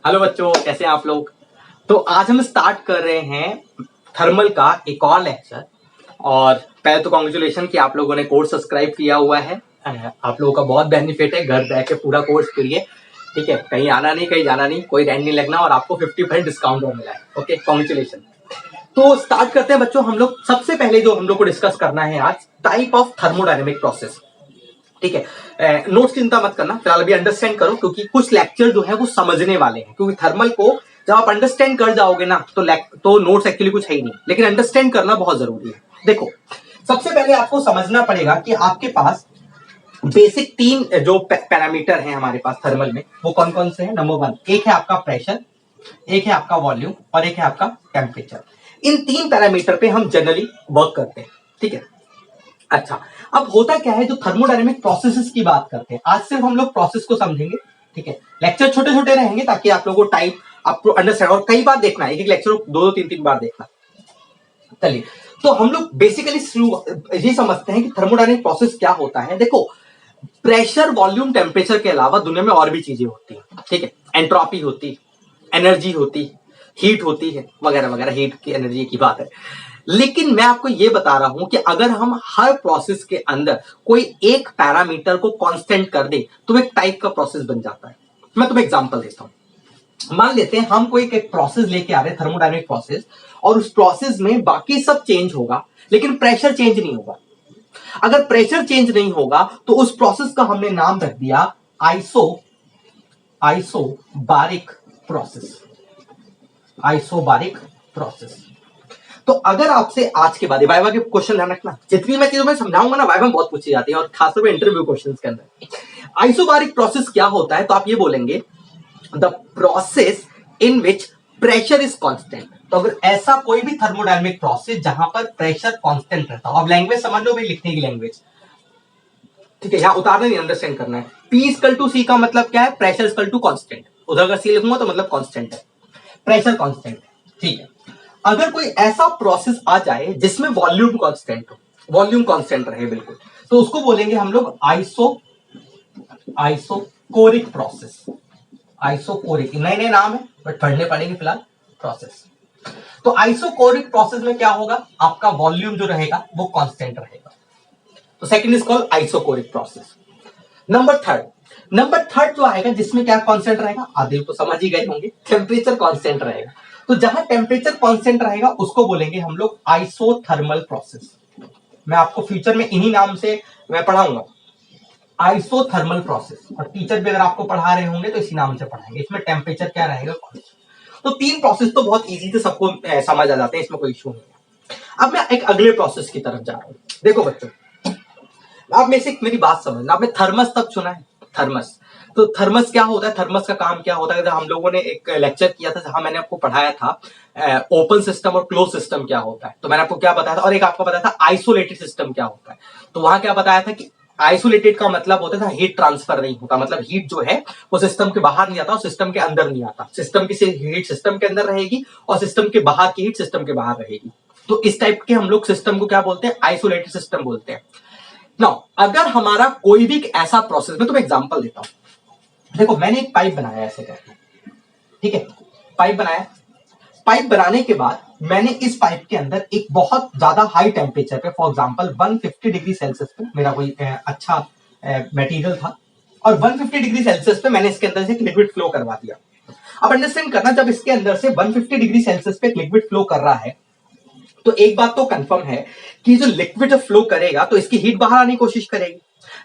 Hello बच्चों, कैसे हैं आप लोग। तो आज हम स्टार्ट कर रहे हैं थर्मल का एक और लेक्चर। और पहले तो कॉन्ग्रेचुलेशन कि आप लोगों ने कोर्स सब्सक्राइब किया हुआ है। आप लोगों का बहुत बेनिफिट है, घर बैठ के पूरा कोर्स करिए। ठीक है, कहीं आना नहीं, कहीं जाना नहीं, कोई रेंट नहीं लगना और आपको 50% डिस्काउंट मिला है। Okay, congratulation. तो स्टार्ट करते हैं बच्चों। हम लोग सबसे पहले जो हम लोग को डिस्कस करना है आज, टाइप ऑफ थर्मोडायनेमिक प्रोसेस। ठीक है, नोट्स की चिंता मत करना, फिलहाल अभी अंडरस्टैंड करो, क्योंकि कुछ लेक्चर जो है वो समझने वाले हैं। क्योंकि थर्मल को जब आप अंडरस्टैंड कर जाओगे ना तो नोट्स एक्चुअली कुछ है ही नहीं, लेकिन अंडरस्टैंड करना बहुत जरूरी है। देखो, सबसे पहले आपको समझना पड़ेगा कि आपके पास बेसिक तीन जो पैरामीटर हैं हमारे पास थर्मल में, वो कौन कौन से हैं। नंबर वन, एक है आपका प्रेशर, एक है आपका वॉल्यूम और एक है आपका टेम्परेचर। इन तीन पैरामीटर पे हम जनरली वर्क करते हैं। ठीक है, अच्छा, अब होता क्या है, जो थर्मोडायनेमिक प्रोसेसेस की बात करते हैं, आज सिर्फ हम लोग प्रोसेस को समझेंगे। ठीक है, लेक्चर छोटे छोटे रहेंगे ताकि आप लोगों को टाइप आपको अंडरस्टैंड, और कई बार देखना, एक एक लेक्चर दो दो तीन तीन बार देखना। चलिए, तो हम लोग बेसिकली ये समझते हैं कि थर्मोडायनेमिक प्रोसेस क्या होता है। देखो, प्रेशर, वॉल्यूम, टेम्परेचर के अलावा दुनिया में और भी चीजें होती हैं। ठीक है, एंट्रोपी होती, एनर्जी होती, हीट होती है, वगैरह वगैरह। हीट की, एनर्जी की बात है। लेकिन मैं आपको यह बता रहा हूं कि अगर हम हर प्रोसेस के अंदर कोई एक पैरामीटर को कांस्टेंट कर दे तो एक टाइप का प्रोसेस बन जाता है। मैं तुम्हें एग्जांपल देता हूं। मान लेते हैं हम कोई एक प्रोसेस लेके आ रहे हैं, थर्मोडायनेमिक प्रोसेस, और उस प्रोसेस में बाकी सब चेंज होगा लेकिन प्रेशर चेंज नहीं होगा। अगर प्रेशर चेंज नहीं होगा तो उस प्रोसेस का हमने नाम रख दिया आइसोबारिक प्रोसेस। Isobaric process. तो अगर आपसे आज के बाद वाइवा के क्वेश्चन ध्यान रखना, जितनी मैं चीजों में समझाऊंगा ना, वाइवा में बहुत पूछी जाती है, और खासतौर पे इंटरव्यू क्वेश्चंस के अंदर। आइसोबारिक प्रोसेस क्या होता है, तो आप ये बोलेंगे the process in which pressure is constant. तो अगर ऐसा कोई भी थर्मोडायनेमिक प्रोसेस जहां पर प्रेशर कांस्टेंट रहता हो, अब लैंग्वेज समझ लो भाई, लिखने की लैंग्वेज। ठीक है, यहां उतारना नहीं, अंडरस्टैंड करना है। P इक्वल टू C का मतलब क्या है, प्रेशर इक्वल टू कांस्टेंट। उधर अगर C लिखूंगा तो मतलब कांस्टेंट है, प्रेशर कांस्टेंट है। ठीक है, अगर कोई ऐसा प्रोसेस आ जाए जिसमें वॉल्यूम कांस्टेंट हो, वॉल्यूम कांस्टेंट रहे बिल्कुल, तो उसको बोलेंगे हम लोग आइसोकोरिक प्रोसेस। आइसोकोरिक नए नए नाम है बट पढ़ने पड़ेंगे फिलहाल। प्रोसेस, तो आइसोकोरिक प्रोसेस में क्या होगा, आपका वॉल्यूम जो रहेगा वो कांस्टेंट रहेगा। तो second is called isochoric process. Number third जो आएगा, जिसमें क्या कांस्टेंट रहेगा, आधे तो समझ ही गए होंगे, टेम्परेचर कांस्टेंट रहेगा। तो जहां टेम्परेचर कांस्टेंट रहेगा उसको बोलेंगे हम लोग आइसोथर्मल प्रोसेस। मैं आपको फ्यूचर में इन्हीं नाम से मैं पढ़ाऊंगा, आइसोथर्मल प्रोसेस। और टीचर भी अगर आपको पढ़ा रहे होंगे तो इसी नाम से पढ़ाएंगे। इसमें टेम्परेचर क्या रहेगा, तो तीन प्रोसेस तो बहुत इजी से सबको समझ आ जाते हैं, इसमें कोई इशू नहीं है। अब मैं एक अगले प्रोसेस की तरफ जा रहा हूं। देखो बच्चों, आप में से मेरी बात समझना, आपने थर्मस तक सुना है, थर्मस। तो थर्मस क्या होता है, थर्मस का काम क्या होता है। हम लोगों ने एक लेक्चर किया था जहां मैंने आपको पढ़ाया था ओपन सिस्टम और क्लोज सिस्टम क्या होता है। तो मैंने आपको क्या बताया था, और एक आपको बताया था आइसोलेटेड सिस्टम क्या होता है। तो वहां क्या बताया था कि आइसोलेटेड का मतलब होता था हीट ट्रांसफर नहीं होता, मतलब हीट जो है वो सिस्टम के बाहर नहीं आता और सिस्टम के अंदर नहीं आता। सिस्टम की हीट सिस्टम के अंदर रहेगी और सिस्टम के बाहर की हीट सिस्टम के बाहर रहेगी। तो इस टाइप के हम लोग सिस्टम को क्या बोलते हैं, आइसोलेटेड सिस्टम बोलते हैं। नाउ, अगर हमारा कोई भी ऐसा प्रोसेस, मैं तुम्हें एग्जांपल देता हूं। देखो, मैंने एक पाइप बनाया ऐसे करके, ठीक है, पाइप बनाया। पाइप बनाने के बाद मैंने इस पाइप के अंदर एक बहुत ज्यादा हाई टेम्परेचर पे, फॉर एग्जांपल 150 डिग्री सेल्सियस पे, मेरा कोई अच्छा मटेरियल था, और 150 डिग्री सेल्सियस पे मैंने इसके अंदर से एक लिक्विड फ्लो करवा दिया। अब अंडरस्टैंड करना, जब इसके अंदर से 150 डिग्री सेल्सियस पे एक लिक्विड फ्लो कर रहा है, तो एक बात तो कंफर्म है कि जो लिक्विड जब फ्लो करेगा तो इसकी हीट बाहर आने की कोशिश करेगी।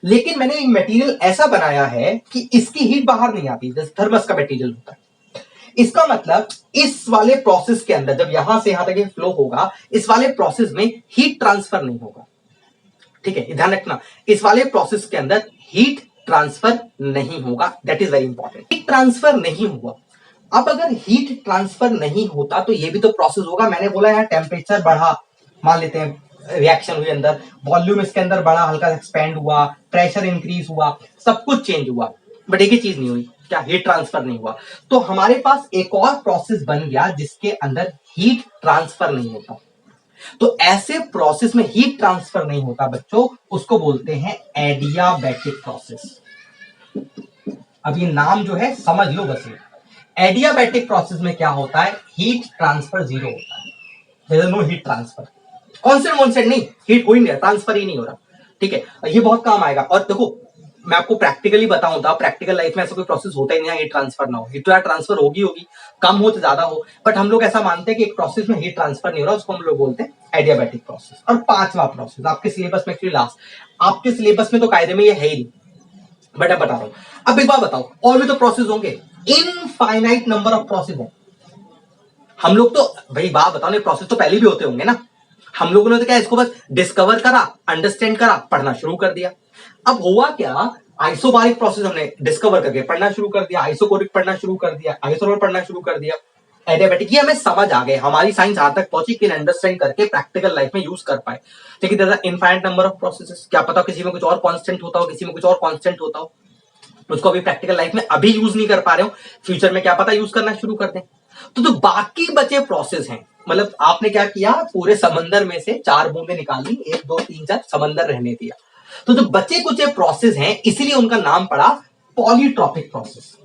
लेकिन मैंने एक मटेरियल ऐसा बनाया है कि इसकी हीट बाहर नहीं आती, जैसे थर्मस का मटेरियल होता है। इसका मतलब इस वाले प्रोसेस के अंदर जब यहां से यहां तक फ्लो होगा, इस वाले प्रोसेस में हीट ट्रांसफर नहीं होगा। ठीक है, ध्यान रखना, इस वाले प्रोसेस के अंदर हीट ट्रांसफर नहीं होगा। That is very important, heat transfer नहीं हुआ। अब अगर हीट ट्रांसफर नहीं होता तो ये भी तो प्रोसेस होगा। मैंने बोला यार टेम्परेचर बढ़ा, मान लेते हैं रिएक्शन हुई अंदर, वॉल्यूम इसके अंदर बढ़ा, हल्का एक्सपेंड हुआ, प्रेशर इंक्रीज हुआ, सब कुछ चेंज हुआ, बट एक ही चीज नहीं हुई, क्या, हीट ट्रांसफर नहीं हुआ। तो हमारे पास एक और प्रोसेस बन गया जिसके अंदर हीट ट्रांसफर नहीं होता। तो ऐसे प्रोसेस में हीट ट्रांसफर नहीं होता बच्चों, उसको बोलते हैं एडियाबैटिक प्रोसेस। अब ये नाम जो है समझ लो बस, एडियाबैटिक प्रोसेस में क्या होता है, हीट ट्रांसफर जीरो होता है, there is no heat transfer, constant नहीं, हीट हो ही नहीं रहा, ट्रांसफर ही नहीं हो रहा, ठीक है। ये बहुत काम आएगा। और देखो मैं आपको प्रैक्टिकली बताऊं तो प्रैक्टिकल लाइफ में ऐसा कोई प्रोसेस होता ही नहीं है हीट ट्रांसफर ना हो, हीट ट्रांसफर होगी, कम हो तो ज्यादा हो, बट हम लोग ऐसा मानते हैं कि एक प्रोसेस में हीट ट्रांसफर नहीं हो रहा, उसको हम लोग बोलते हैं एडियाबैटिक प्रोसेस। और पांचवा प्रोसेस आपके सिलेबस में, एक्चुअली लास्ट, आपके सिलेबस में तो कायदे में ये है ही, बट अब बता रहा हूं। अब एक बार बताओ, और भी तो प्रोसेस होंगे, इनफाइनाइट नंबर ऑफ प्रोसेस है। हम लोग तो भाई बात बताओ ना, प्रोसेस तो पहले भी होते होंगे ना, हम लोगों ने तो क्या इसको बस डिस्कवर करा, अंडरस्टैंड करा, पढ़ना शुरू कर दिया। अब हुआ क्या, आइसोबारिक प्रोसेस हमने डिस्कवर करके पढ़ना शुरू कर दिया, आइसोकोरिक पढ़ना शुरू कर दिया, आइसोरोल पढ़ना शुरू कर दिया, एडियाबैटिक ये हमें समझ आ गए, हमारी साइंस यहां तक पहुंची कि अंडरस्टैंड करके प्रैक्टिकल लाइफ में यूज कर पाए। लेकिन there are infinite number of processes, क्या पता किसी में कुछ और कांस्टेंट होता हो, किसी में कुछ और कांस्टेंट होता हो, उसको अभी प्रैक्टिकल लाइफ में अभी यूज नहीं कर पा रहे हो, फ्यूचर में क्या पता यूज करना शुरू कर दें। तो जो बाकी बचे प्रोसेस हैं, मतलब आपने क्या किया, पूरे समंदर में से 4 बूंदे निकाली, 1 2 3 4 समंदर रहने दिया, तो जो बचे कुछ प्रोसेस हैं इसीलिए उनका नाम पड़ा पॉलीट्रॉपिक प्रोसेस।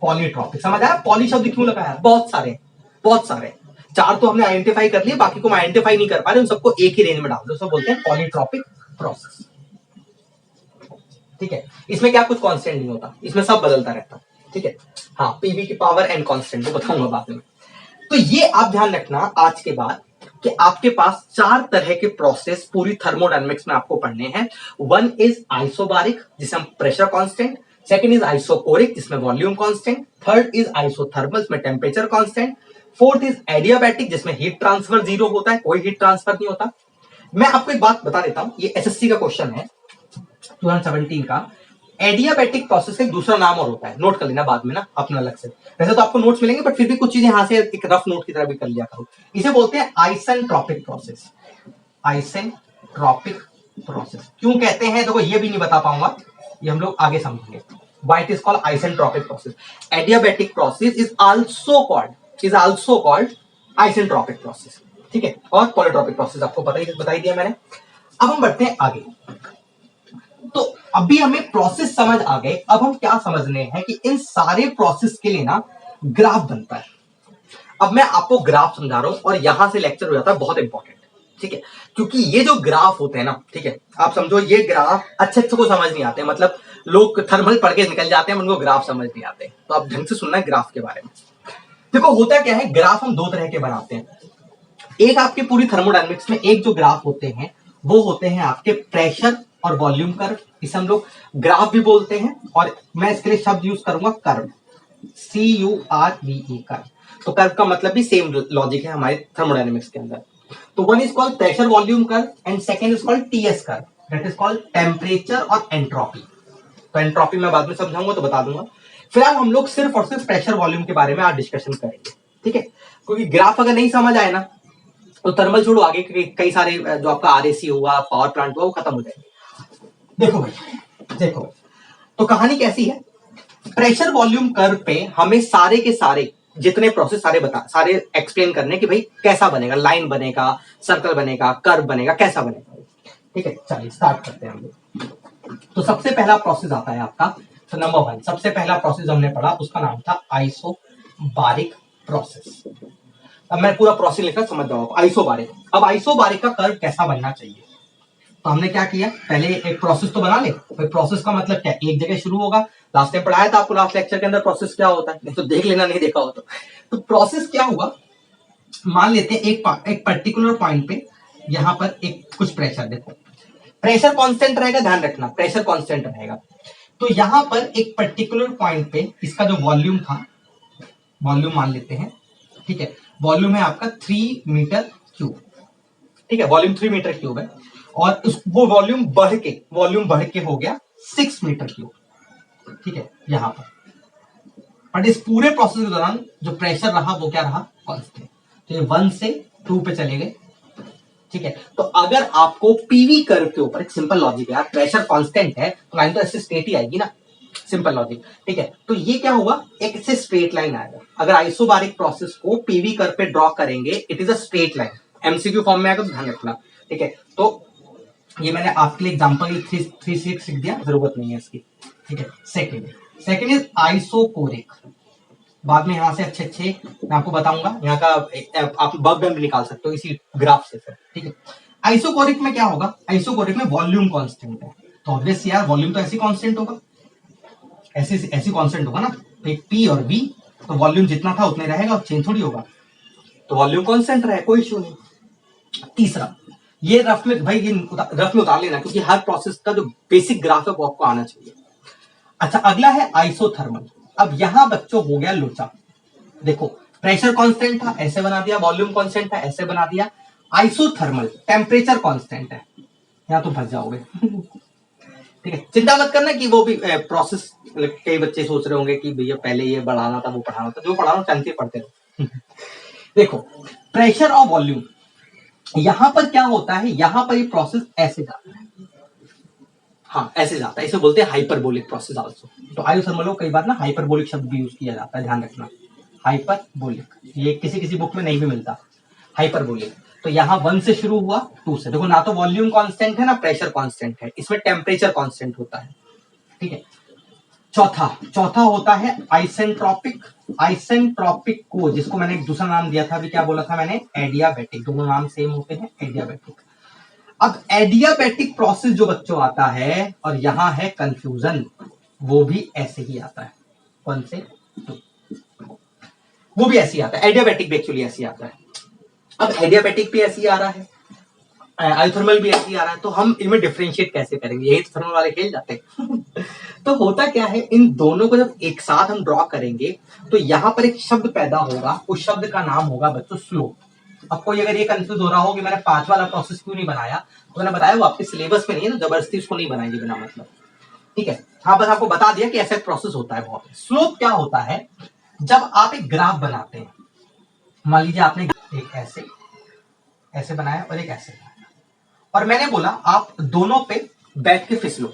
पॉलीट्रॉपिक समझ आया, पॉली शब्द क्यों लगाया, बहुत सारे 4 तो हमने आइडेंटिफाई कर लिए, बाकी को हम आइडेंटिफाई नहीं कर पा रहे, उन सबको एक ही रेंज में डाल दो, उसको बोलते हैं पॉलीट्रॉपिक प्रोसेस, ठीक है। इसमें क्या कुछ कांस्टेंट नहीं होता, इसमें सब बदलता रहता, ठीक है। हाँ, पीवी की पावर एंड कांस्टेंट वो बताऊंगा बाद में। तो ये आप ध्यान रखना आज के बाद कि आपके पास 4 तरह के प्रोसेस पूरी थर्मोडायनेमिक्स में आपको पढ़ने हैं। वन इज आइसोबारिक जिसमें हम pressure constant, second is isochoric जिसमें volume constant, third is isothermal जिसमें temperature constant, fourth is adiabatic जिसमें हीट ट्रांसफर जीरो होता है, कोई हीट ट्रांसफर नहीं होता। मैं आपको एक बात बता देता हूं, ये एसएससी का क्वेश्चन है 2017 का। एडियाबैटिक प्रोसेस का एक दूसरा नाम और होता है, नोट कर लेना बाद में ना अपना अलग से, वैसे तो आपको नोट्स मिलेंगे बट फिर भी कुछ चीजें यहां से एक रफ नोट की तरह भी कर लिया करो। इसे बोलते हैं आइसेंट्रोपिक प्रोसेस। आइसेंट्रोपिक प्रोसेस क्यों कहते हैं, देखो ये भी नहीं बता पाऊंगा, ये हम लोग आगे समझेंगे। Why it is called isentropic process. Adiabatic process is also called isentropic process, ठीक है। और पॉलीट्रॉपिक प्रोसेस आपको बता ही दिया मैंने। अब हम बढ़ते हैं आगे। तो अभी हमें प्रोसेस समझ आ गए, अब हम क्या समझने हैं कि इन सारे प्रोसेस के लिए ना ग्राफ बनता है। अब मैं आपको ग्राफ समझा रहा हूं और यहां से लेक्चर हो जाता है बहुत इंपॉर्टेंट, ठीक है। क्योंकि ये जो ग्राफ होते हैं ना, ठीक है, आप समझो ये ग्राफ अच्छे को समझ नहीं आते, मतलब लोग थर्मल पढ़ के निकल जाते हैं, उनको ग्राफ समझ नहीं आते, तो आप ढंग से सुनना है ग्राफ के बारे में। देखो होता क्या है, ग्राफ हम 2 तरह के बनाते हैं। एक आपके पूरी थर्मोडायनेमिक्स में एक जो ग्राफ होते हैं वो होते हैं आपके प्रेशर और वॉल्यूम कर्व, इसे हम लोग ग्राफ भी बोलते हैं, और मैं इसके लिए शब्द यूज करूंगा कर्व, CURVE कर्व। तो कर्व का मतलब भी सेम लॉजिक है हमारे थर्मोडायनेमिक्स के अंदर। तो one is called pressure volume curve and second is called TS curve, that is called temperature और एंट्रोपी। तो एंट्रोपी मैं बाद में समझाऊंगा तो बता दूंगा, फिलहाल हम लोग सिर्फ और सिर्फ प्रेशर वॉल्यूम के बारे में आज डिस्कशन करेंगे, ठीक है। क्योंकि ग्राफ अगर नहीं समझ आए ना तो थर्मल छोड़ो, आगे कई सारे जो आपका RAC हुआ, पावर प्लांट हुआ, वो खत्म हो जाएंगे। देखो भाई, तो कहानी कैसी है, प्रेशर वॉल्यूम कर्व पे हमें सारे के सारे जितने प्रोसेस सारे एक्सप्लेन करने कि भाई कैसा बनेगा, लाइन बनेगा, सर्कल बनेगा, कर्व बनेगा, कैसा बनेगा, ठीक है। चलिए स्टार्ट करते हैं हम लोग। तो सबसे पहला प्रोसेस आता है आपका, तो नंबर 1 सबसे पहला प्रोसेस हमने पढ़ा, उसका नाम था आइसोबारिक प्रोसेस। अब मैं पूरा प्रोसेस लिखकर समझ जाओ, आइसोबारिक। अब आइसोबारिक का कर्व कैसा बनना चाहिए, तो हमने क्या किया, पहले एक प्रोसेस तो बना ले। तो प्रोसेस का मतलब क्या, एक जगह शुरू होगा, लास्ट टाइम पढ़ाया था आपको लास्ट लेक्चर के अंदर प्रोसेस क्या होता है, नहीं तो देख लेना, नहीं देखा हो तो प्रोसेस क्या हुआ, मान लेते हैं एक पर्टिकुलर पॉइंट पे यहां पर एक कुछ प्रेशर, देखो प्रेशर कांस्टेंट रहेगा, ध्यान रखना प्रेशर कांस्टेंट रहेगा। तो यहां पर एक पर्टिकुलर पॉइंट पे इसका जो वॉल्यूम था, वॉल्यूम मान लेते हैं, ठीक है, वॉल्यूम है आपका 3 मीटर क्यूब, ठीक है, वॉल्यूम 3 मीटर क्यूब है, और वो वॉल्यूम बढ़ के हो गया 6 मीटर क्यूब, ठीक है, यहां पर। बट इस पूरे प्रोसेस के दौरान जो प्रेशर रहा वो क्या रहा, कांस्टेंट। तो ये 1 से 2 पे चले गए, ठीक है। तो अगर आपको पीवी कर्व के ऊपर, एक सिंपल लॉजिक है यार, प्रेशर कांस्टेंट है तो लाइन तो ऐसे स्ट्रेट ही आएगी ना, सिंपल लॉजिक, ठीक है। तो ये क्या हुआ, एक से स्ट्रेट लाइन आएगा। अगर आइसोबारिक प्रोसेस को पीवी कर्व पे ड्रॉ करेंगे, it is a straight line, MCQ form में आएगा तो ध्यान रखना, ठीक है। तो ये मैंने आपके लिए एग्जांपल 3 लिख दिया, जरूरत नहीं है इसकी, ठीक है। Second is isochoric. बाद में यहाँ से अच्छे अच्छे मैं आपको बताऊंगा, यहाँ का आप वर्क डन भी निकाल सकते हो इसी ग्राफ से फिर, ठीक है। आइसोकोरिक में क्या होगा, आइसोकोरिक में वॉल्यूम कांस्टेंट है, तो ऑब्वियस यार वॉल्यूम तो ऐसी कांस्टेंट होगा, ऐसी ऐसी कांस्टेंट होगा ना, तो एक पी और वी, तो वॉल्यूम जितना था उतने रहेगा, चेंज थोड़ी होगा, तो वॉल्यूम कांस्टेंट रहे, कोई इशू नहीं। तीसरा, ये रफ में भाई, ये रफ में उतार लेना, क्योंकि हर प्रोसेस का जो बेसिक ग्राफ है वो आपको आना चाहिए। अच्छा, अगला है आइसोथर्मल। अब यहां बच्चों हो गया लोचा, देखो प्रेशर कांस्टेंट था ऐसे बना दिया, वॉल्यूम कांस्टेंट था ऐसे बना दिया, आइसोथर्मल टेम्परेचर कांस्टेंट है, यहां तुम फंस जाओगे ठीक है, चिंता मत करना कि वो भी प्रोसेस, कई बच्चे सोच रहे होंगे कि भैया पहले ये बढ़ाना था वो पढ़ाना था, जो पढ़ाना चलते पढ़ते रहो देखो प्रेशर और वॉल्यूम, यहां पर क्या होता है, यहां पर ये प्रोसेस ऐसे जाता है, हाँ ऐसे जाता है, इसे बोलते हैं हाइपरबोलिक प्रोसेस आल्सो। तो आइसोथर्मल को कई बार ना हाइपरबोलिक शब्द भी यूज किया जाता है, ध्यान रखना, हाइपरबोलिक, ये किसी किसी बुक में नहीं भी मिलता, हाइपरबोलिक। तो यहाँ 1 से शुरू हुआ 2 से, देखो ना तो वॉल्यूम कांस्टेंट है ना प्रेशर कांस्टेंट है, इसमें टेम्परेचर कांस्टेंट होता है, ठीक है। चौथा चौथा होता है आइसेंट्रोपिक, आइसेंट्रोपिक को जिसको मैंने एक दूसरा नाम दिया था, अभी क्या बोला था मैंने, एडियाबैटिक, दोनों नाम सेम होते हैं, एडियाबैटिक। अब एडियाबैटिक प्रोसेस जो बच्चों आता है, और यहां है कंफ्यूजन, वो भी ऐसे ही आता है, 1 से 2, वो भी ऐसे ही आता है, एडियाबैटिक भी एक्चुअली ऐसे ही आता है। अब एडियाबैटिक भी ऐसे ही आ रहा है, आइथर्मल भी ऐसे ही आ रहा है, तो हम इनमें डिफरेंशिएट कैसे करेंगे, यही थर्मल वाले खेल जाते हैं तो होता क्या है, इन दोनों को जब एक साथ हम ड्रॉ करेंगे तो यहां पर एक शब्द पैदा होगा, उस शब्द का नाम होगा बच्चों स्लोप। अब कोई अगर ये कंफ्यूज हो रहा हो कि मैंने 5 वाला प्रोसेस क्यों नहीं बनाया, तो मैंने बताया वो आपके सिलेबस में नहीं है ना, जबरदस्ती उसको नहीं बनाएंगे बिना मतलब, ठीक है। हाँ बस आपको बता दिया कि ऐसा प्रोसेस होता है बहुत। स्लोप क्या होता है, जब आप एक ग्राफ बनाते हैं, मान लीजिए आपने एक ऐसे ऐसे बनाया और एक ऐसे बनाया, और मैंने बोला आप दोनों पे बैठ के फिसलो,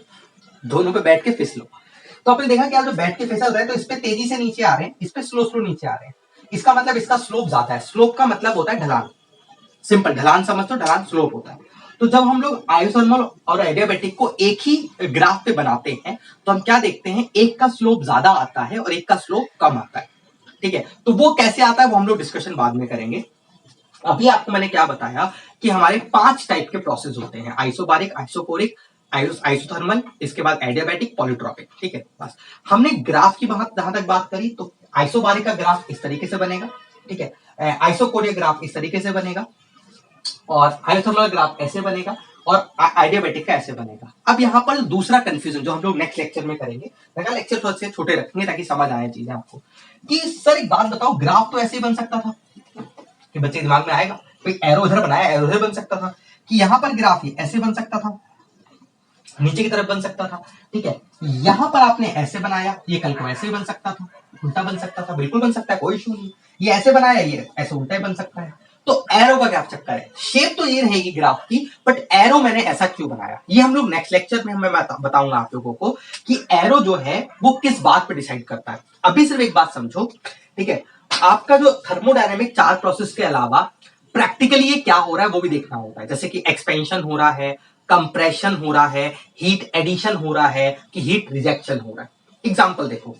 दोनों पे बैठ के फिसलो, तो आपने देखा कि आप जो बैठ के फिसल रहे हैं तो इस पे तेजी से नीचे आ रहे हैं, इस पे स्लो स्लो नीचे आ रहे हैं, इसका मतलब इसका स्लोप ज्यादा है, स्लोप का मतलब होता है ढलान, सिंपल ढलान समझ तो, ढलान स्लोप होता है। तो जब हम लोग आइसोथर्मल और एडियाबैटिक को एक ही ग्राफ पे बनाते हैं तो हम क्या देखते हैं, एक का स्लोप ज्यादा आता है और एक का स्लोप कम आता है, ठीक है। तो वो कैसे आता है वो हम लोग डिस्कशन बाद में करेंगे। अभी आपको मैंने क्या बताया कि हमारे 5 टाइप के प्रोसेस होते हैं, आइसोबारिक, आइसोकोरिक, आइसोथर्मल, इसके बाद एडियाबैटिक, पॉलीट्रॉपिक, ठीक है। बस हमने ग्राफ की जहां तक बात करी, तो आइसोबारिक का ग्राफ इस तरीके से बनेगा, ठीक है, आइसोकोरिक ग्राफ इस तरीके से बनेगा, और आइसोथर्मल ग्राफ ऐसे बनेगा, और एडियाबैटिक का ऐसे बनेगा। अब यहाँ पर दूसरा कंफ्यूजन जो हम लोग नेक्स्ट लेक्चर में करेंगे, लेक्चर थोड़े से छोटे रखेंगे ताकि समझ आए चीजें आपको, कि सर एक बात बताओ, ग्राफ तो ऐसे ही बन सकता था, कि बच्चे दिमाग में आएगा, कोई एरो इधर बनाया, एरो इधर बन सकता था, कि यहां पर ग्राफ ही ऐसे बन सकता था, नीचे की तरफ बन सकता था, ठीक है। यहां पर आपने ऐसे बनाया, ये कल को ऐसे ही बन सकता था, उल्टा बन सकता था, बिल्कुल बन सकता है, कोई इशू नहीं। ये ऐसे बनाया, ये ऐसे उल्टा ही बन सकता है। तो एरो का क्या चक्कर है, शेप तो ये रहेगी ग्राफ की, बट एरो मैंने ऐसा क्यों बनाया, ये हम लोग नेक्स्ट लेक्चर में मैं बताऊंगा आप लोगों को कि एरो जो है वो किस बात पर डिसाइड करता है। अभी सिर्फ एक बात समझो, ठीक है, आपका जो थर्मोडायनेमिक 4 प्रोसेस के अलावा प्रैक्टिकली ये क्या हो रहा है वो भी देखना होता है, जैसे कि एक्सपेंशन हो रहा है, कंप्रेशन हो रहा है, हीट एडिशन हो रहा है, कि हीट रिजेक्शन हो रहा है। एग्जाम्पल देखो,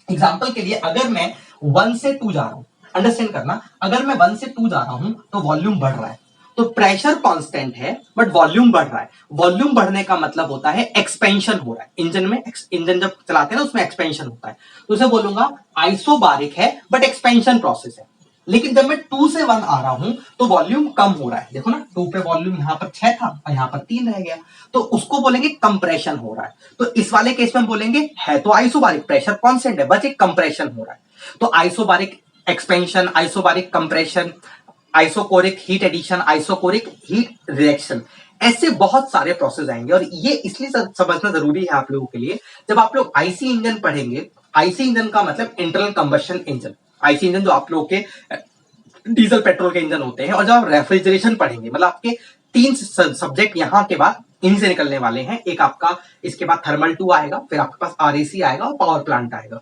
एग्जाम्पल के लिए अगर मैं 1 से 2 जा रहा हूं, अंडरस्टैंड करना, अगर मैं 1 से 2 जा रहा हूं तो वॉल्यूम बढ़ रहा है, तो प्रेशर कांस्टेंट है बट वॉल्यूम बढ़ रहा है, वॉल्यूम बढ़ने का मतलब होता है एक्सपेंशन हो रहा है, इंजन में इंजन जब चलाते हैं ना उसमें एक्सपेंशन होता है, तो उसे बोलूंगा आइसोबारिक है बट एक्सपेंशन प्रोसेस है। लेकिन जब मैं 2 से 1 आ रहा हूं तो वॉल्यूम कम हो रहा है, देखो ना 2 पे वॉल्यूम यहां पर 6 था और यहां पर 3 रह गया, तो उसको बोलेंगे कंप्रेशन हो रहा है। तो इस वाले केस में बोलेंगे है तो आइसोबारिक, प्रेशर कांस्टेंट है, बस एक कंप्रेशन हो रहा है। तो isobaric expansion, isobaric compression, isochoric heat addition, isochoric heat reaction, ऐसे बहुत सारे प्रोसेस आएंगे। और ये इसलिए समझना जरूरी है आप लोगों के लिए, जब आप लोग आईसी इंजन पढ़ेंगे, आईसी इंजन का मतलब internal combustion engine, IC engine जो आप लोगों के डीजल पेट्रोल के इंजन होते हैं, और जब आप रेफ्रिजरेशन पढ़ेंगे, मतलब आपके 3 सब्जेक्ट यहाँ के बाद इनसे से निकलने वाले हैं, एक आपका इसके बाद थर्मल 2 आएगा, फिर आपके पास आरएसी आएगा और पावर प्लांट आएगा,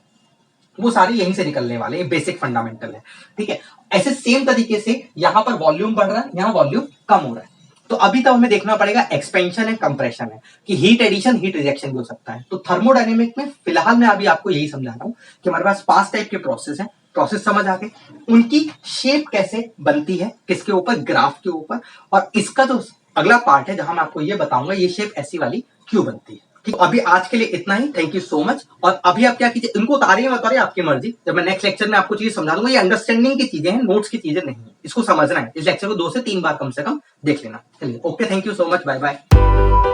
वो सारे यहीं से निकलने वाले हैं, बेसिक फंडामेंटल है, ठीक है। ऐसे सेम तरीके से यहां पर वॉल्यूम बढ़ रहा है, यहां वॉल्यूम कम हो रहा है, तो अभी तो हमें देखना पड़ेगा एक्सपेंशन है, कंप्रेशन है, कि हीट एडिशन हीट रिजेक्शन भी हो सकता है। तो थर्मोडायनेमिक में फिलहाल मैं अभी आपको यही समझा रहा हूं कि हमारे पास 5 टाइप के प्रोसेस है। प्रोसेस समझ आ गए, उनकी शेप कैसे बनती है, किसके ऊपर, ग्राफ के ऊपर, और इसका जो अगला पार्ट है जहां मैं आपको ये बताऊंगा ये शेप ऐसी वाली क्यों बनती है। ठीक, अभी आज के लिए इतना ही। Thank you so much. और अभी आप क्या कीजिए, इनको उतारिए मत उतारिए, आपकी मर्जी। जब मैं नेक्स्ट लेक्चर में आपको चीजें समझा दूंगा, ये अंडरस्टैंडिंग की चीजें हैं, नोट्स की चीजें नहीं है, इसको समझना है। इस लेक्चर को 2 से 3 बार कम से कम देख लेना। चलिए, okay, thank you so much, bye bye.